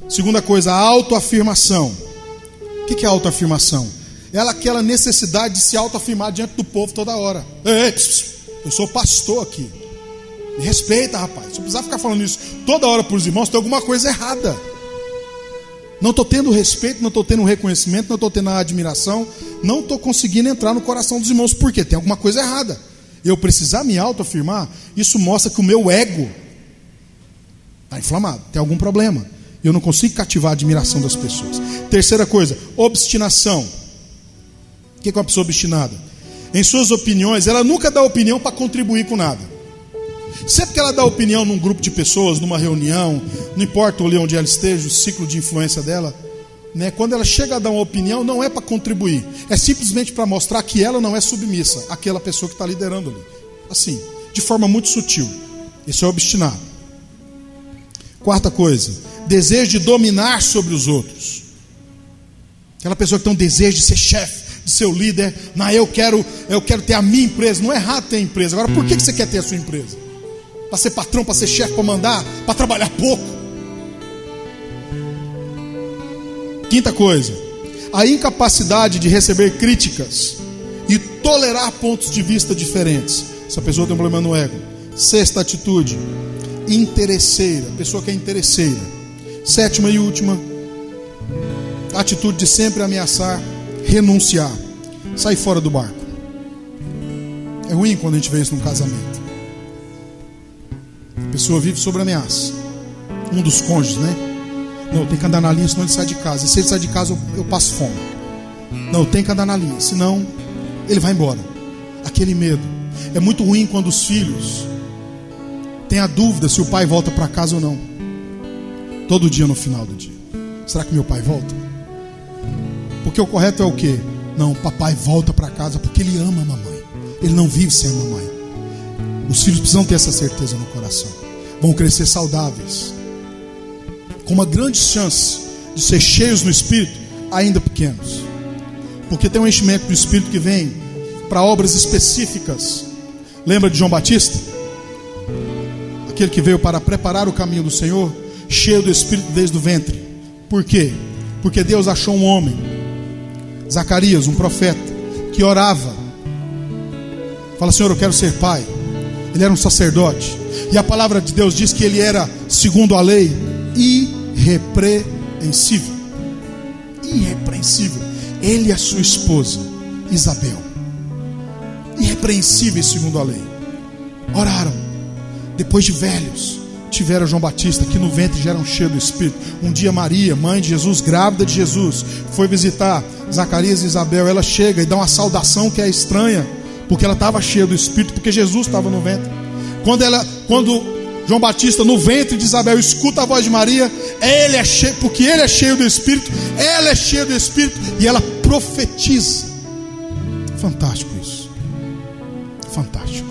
Segunda coisa, a autoafirmação. O que é autoafirmação? Ela aquela necessidade de se autoafirmar diante do povo toda hora. Ei, eu sou pastor aqui. Me respeita, rapaz. Se eu precisar ficar falando isso toda hora para os irmãos, tem alguma coisa errada. Não estou tendo respeito, não estou tendo reconhecimento, não estou tendo a admiração, não estou conseguindo entrar no coração dos irmãos. Por quê? Tem alguma coisa errada. Eu precisar me autoafirmar, isso mostra que o meu ego está inflamado, tem algum problema. Eu não consigo cativar a admiração das pessoas. Terceira coisa, obstinação. O que é uma pessoa obstinada? Em suas opiniões, ela nunca dá opinião para contribuir com nada. Sempre que ela dá opinião num grupo de pessoas, numa reunião, não importa ali onde ela esteja, o ciclo de influência dela, né, quando ela chega a dar uma opinião, não é para contribuir, é simplesmente para mostrar que ela não é submissa àquela pessoa que está liderando ali. Assim, de forma muito sutil. Isso é obstinado. Quarta coisa, desejo de dominar sobre os outros. Aquela pessoa que tem um desejo de ser chefe, de ser o líder. Não, eu quero ter a minha empresa. Não é errado ter empresa. Agora, por que você quer ter a sua empresa? Para ser patrão, para ser chefe, para mandar, para trabalhar pouco. Quinta coisa, a incapacidade de receber críticas e tolerar pontos de vista diferentes. Essa pessoa tem um problema no ego. Sexta atitude, interesseira. A pessoa que é interesseira. Sétima e última, a atitude de sempre ameaçar, renunciar, sair fora do barco. É ruim quando a gente vê isso num casamento. A pessoa vive sob ameaça. Um dos cônjuges, né? Não, tem que andar na linha, senão ele sai de casa. E se ele sai de casa, eu passo fome. Não, tem que andar na linha, senão ele vai embora. Aquele medo. É muito ruim quando os filhos têm a dúvida se o pai volta para casa ou não. Todo dia no final do dia. Será que meu pai volta? Porque o correto é o quê? Não, papai volta para casa porque ele ama a mamãe. Ele não vive sem a mamãe. Os filhos precisam ter essa certeza no coração. Vão crescer saudáveis, com uma grande chance de ser cheios no Espírito, ainda pequenos. Porque tem um enchimento do Espírito que vem para obras específicas Lembra de João Batista? Aquele que veio para preparar o caminho do Senhor, cheio do Espírito desde o ventre. Por quê? Porque Deus achou um homem, Zacarias, um profeta, que orava. Fala: Senhor, eu quero ser pai. Ele era um sacerdote. E a palavra de Deus diz que ele era, segundo a lei, irrepreensível. Irrepreensível. Ele e a sua esposa, Isabel, irrepreensíveis segundo a lei. Oraram. Depois de velhos, tiveram João Batista, que no ventre já eram cheios do Espírito. Um dia Maria, mãe de Jesus, grávida de Jesus, foi visitar Zacarias e Isabel. Ela chega e dá uma saudação que é estranha, porque ela estava cheia do Espírito, porque Jesus estava no ventre. Quando João Batista, no ventre de Isabel, escuta a voz de Maria, ele é cheio, porque ele é cheio do Espírito, ela é cheia do Espírito, e ela profetiza. Fantástico isso. Fantástico.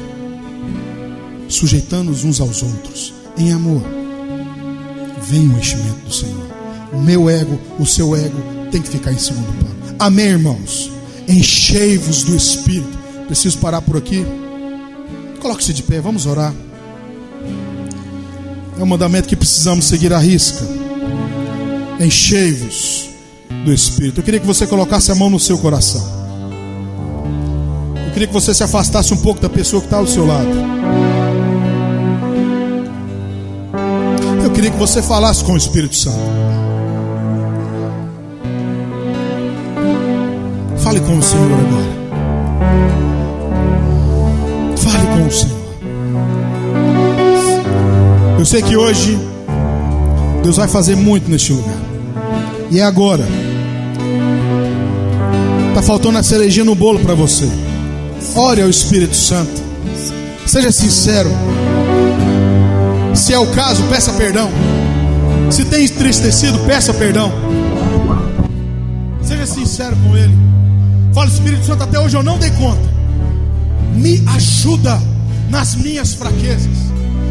Sujeitando-nos uns aos outros em amor. Vem o enchimento do Senhor. O meu ego, o seu ego tem que ficar em segundo plano. Amém, irmãos? Enchei-vos do Espírito. Preciso parar por aqui. Coloque-se de pé, vamos orar. É um mandamento que precisamos seguir à risca. Enchei-vos do Espírito. Eu queria que você colocasse a mão no seu coração. Eu queria que você se afastasse um pouco da pessoa que está ao seu lado. Eu queria que você falasse com o Espírito Santo. Fale com o Senhor agora. Fale com o Senhor. Eu sei que hoje Deus vai fazer muito neste lugar. E é agora. Está faltando a cerejinha no bolo para você. Ore ao Espírito Santo. Seja sincero. Se é o caso, peça perdão. Se tem entristecido, peça perdão. Seja sincero com Ele. Fala: Espírito Santo, até hoje eu não dei conta. Me ajuda nas minhas fraquezas.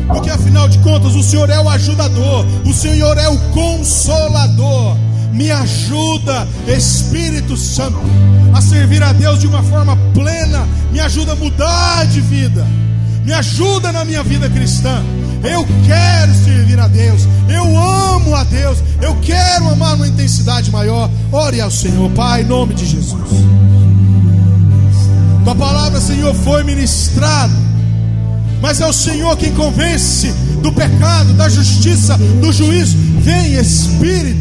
Porque afinal de contas o Senhor é o ajudador, o Senhor é o consolador. Me ajuda, Espírito Santo, a servir a Deus de uma forma plena. Me ajuda a mudar de vida. Me ajuda na minha vida cristã. Eu quero servir a Deus. Eu amo a Deus. Eu quero amar numa intensidade maior. Ore ao Senhor, Pai, em nome de Jesus. Tua palavra, Senhor, foi ministrada, mas é o Senhor quem convence do pecado, da justiça, do juízo. Vem, Espírito,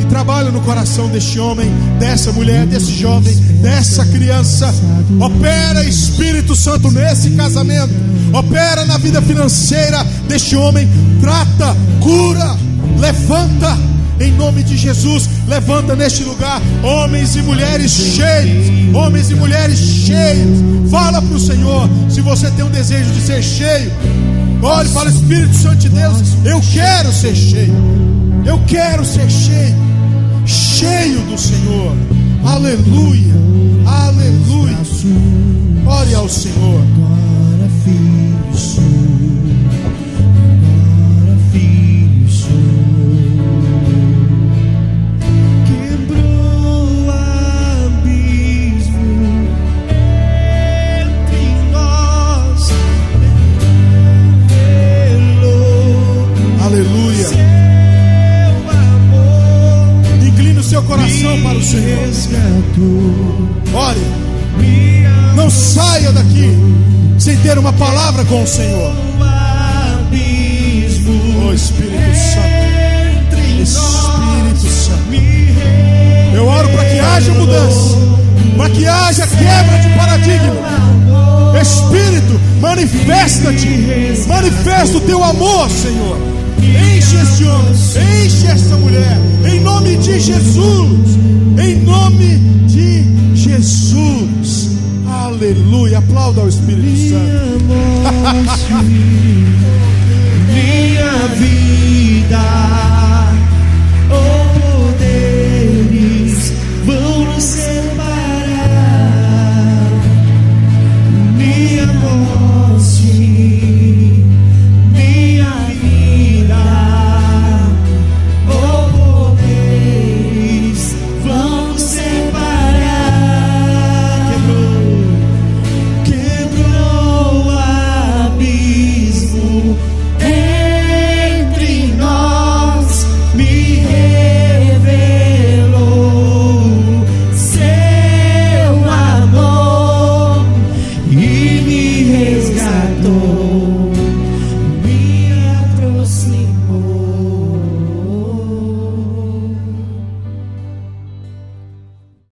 e trabalha no coração deste homem, dessa mulher, desse jovem, dessa criança. Opera, Espírito Santo, nesse casamento. Opera na vida financeira deste homem. Trata, cura, levanta. Em nome de Jesus, levanta neste lugar homens e mulheres cheios. Homens e mulheres cheios. Fala para o Senhor, se você tem um desejo de ser cheio. Olhe para o Espírito Santo de Deus. Eu quero ser cheio. Eu quero ser cheio. Cheio do Senhor. Aleluia. Aleluia. Ore ao Senhor. Agora filho sou. Agora filho sou. Coração para o Senhor. Ore. Não saia daqui sem ter uma palavra com o Senhor. Oh, Espírito Santo. Espírito Santo. Eu oro para que haja mudança, para que haja quebra de paradigma. Espírito, manifesta-te. Manifesta o teu amor, Senhor. Enche este homem, enche esta mulher, em nome de Jesus, em nome de Jesus. Aleluia. Aplauda ao Espírito Santo. Minha vida